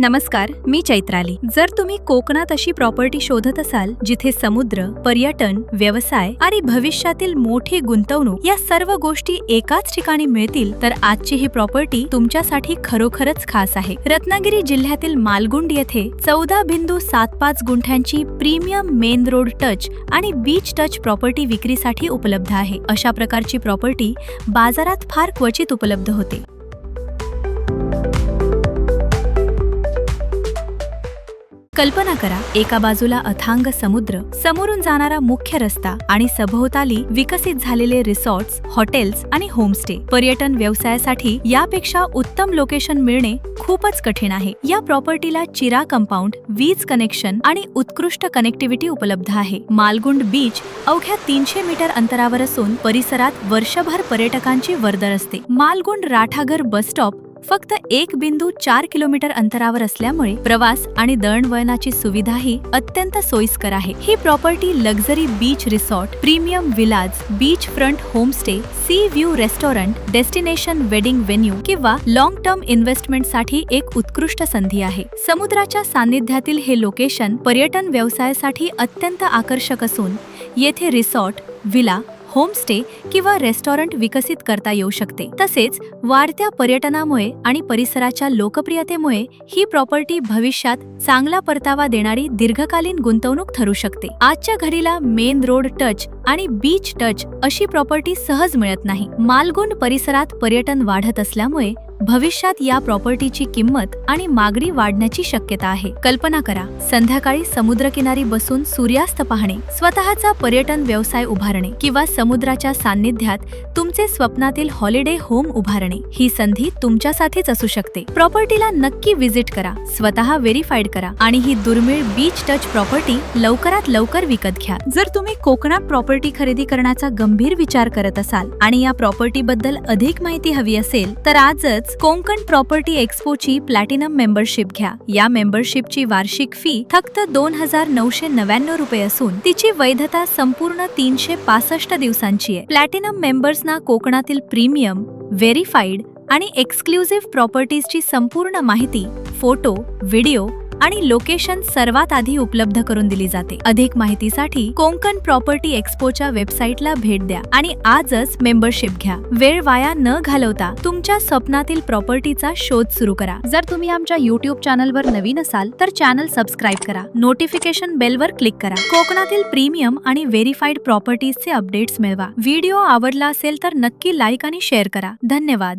नमस्कार, मी चैत्राली। जर तुम्ही कोकणात अशी प्रॉपर्टी शोधत असाल जिथे समुद्र, पर्यटन, व्यवसाय आणि भविष्यातील मोठी गुंतवणूक या सर्व गोष्टी एकाच ठिकाणी मिळतील, तर आजची ही प्रॉपर्टी तुमच्यासाठी खरोखरच खास आहे। रत्नागिरी जिल्ह्यातील मालगुंड येथे 14.75 गुंठ्यांची प्रीमियम मेन रोड टच आणि बीच टच प्रॉपर्टी विक्रीसाठी उपलब्ध आहे। अशा प्रकारची प्रॉपर्टी बाजारात फार क्वचित उपलब्ध होते। कल्पना करा, एका बाजूला अथांग समुद्र, समोरून जाणारा मुख्य रस्ता आणि सभोवताली विकसित झालेले रिसॉर्ट्स, हॉटेल्स आणि होमस्टे। पर्यटन व्यवसायासाठी यापेक्षा उत्तम लोकेशन मिळणे खूपच कठीण आहे। या प्रॉपर्टीला चिरा कंपाऊंड, वीज कनेक्शन आणि उत्कृष्ट कनेक्टिव्हिटी उपलब्ध आहे। मालगुंड बीच अवघ्या 300 मीटर अंतरावर असून परिसरात वर्षभर पर्यटकांची वर्दळ असते। मालगुंड राठागर बस स्टॉप फक्त 1.4 किलोमीटर अंतरावर असल्यामुळे प्रवास आणि दळणवळणाची सुविधाही अत्यंत सोयीस्कर आहे। ही property luxury beach resort, premium villas, beachfront homestay, sea view restaurant, destination wedding venue किंवा लॉंग टर्म इन्व्हेस्टमेंटसाठी एक उत्कृष्ट संधी आहे। समुद्राच्या सान्निध्यातील हे लोकेशन पर्यटन व्यवसायासाठी अत्यंत आकर्षक असून येथे रिसॉर्ट, विला, होमस्टे किंवा रेस्टॉरंट विकसित करता येऊ शकते। तसेच वाढत्या पर्यटनामुळे आणि परिसराच्या लोकप्रियतेमुळे ही प्रॉपर्टी भविष्यात चांगला परतावा देणारी दीर्घकालीन गुंतवणूक ठरू शकते। आजच्या घडीला मेन रोड टच आणि बीच टच अशी प्रॉपर्टी सहज मिळत नाही। मालगुंड परिसरात पर्यटन वाढत असल्यामुळे भविष्यात या प्रॉपर्टीची किंमत आणि मागणी वाढण्याची शक्यता आहे। कल्पना करा, संध्याकाळी समुद्रकिनारी बसून सूर्यास्त पाहणे, स्वतःचा पर्यटन व्यवसाय उभारणे किंवा समुद्राच्या सान्निध्यात तुमचे स्वप्नातील हॉलिडे होम उभारणे। ही संधी तुमच्यासाठीच असू शकते। प्रॉपर्टीला नक्की व्हिजिट करा, स्वतः व्हेरीफाईड करा आणि ही दुर्मिळ बीच टच प्रॉपर्टी लवकरात लवकर विकत घ्या। जर तुम्ही कोकणात प्रॉपर्टी खरेदी करण्याचा गंभीर विचार करत असाल आणि या प्रॉपर्टी बद्दल अधिक माहिती हवी असेल, तर आजच कोकण प्रॉपर्टी एक्सपोची प्लॅटिनम मेंबरशिप घ्या। या मेंबरशिपची वार्षिक फी फक्त 2,999 रुपये असून तिची वैधता संपूर्ण 365 दिवसांची आहे। प्लॅटिनम मेंबर्सना कोकणातील प्रीमियम, व्हेरीफाईड आणि एक्सक्लुझिव्ह प्रॉपर्टीजची संपूर्ण माहिती, फोटो, व्हिडिओ आणि लोकेशन सर्वात आधी उपलब्ध करून दिली जाते। अधिक माहितीसाठी कोकण प्रॉपर्टी एक्सपोच्या वेबसाईटला भेट द्या आणि आजच मेंबरशिप घ्या। वेळ वाया न घालवता तुमच्या स्वप्नातील प्रॉपर्टीचा शोध सुरू करा। जर तुम्ही आमच्या YouTube चॅनलवर नवीन असाल तर चॅनल सबस्क्राईब करा, नोटिफिकेशन बेलवर क्लिक करा। कोकणातील प्रीमियम आणि व्हेरीफाईड प्रॉपर्टीजचे अपडेट्स मिळवा। व्हिडिओ आवडला असेल तर नक्की लाईक आणि शेअर करा। धन्यवाद।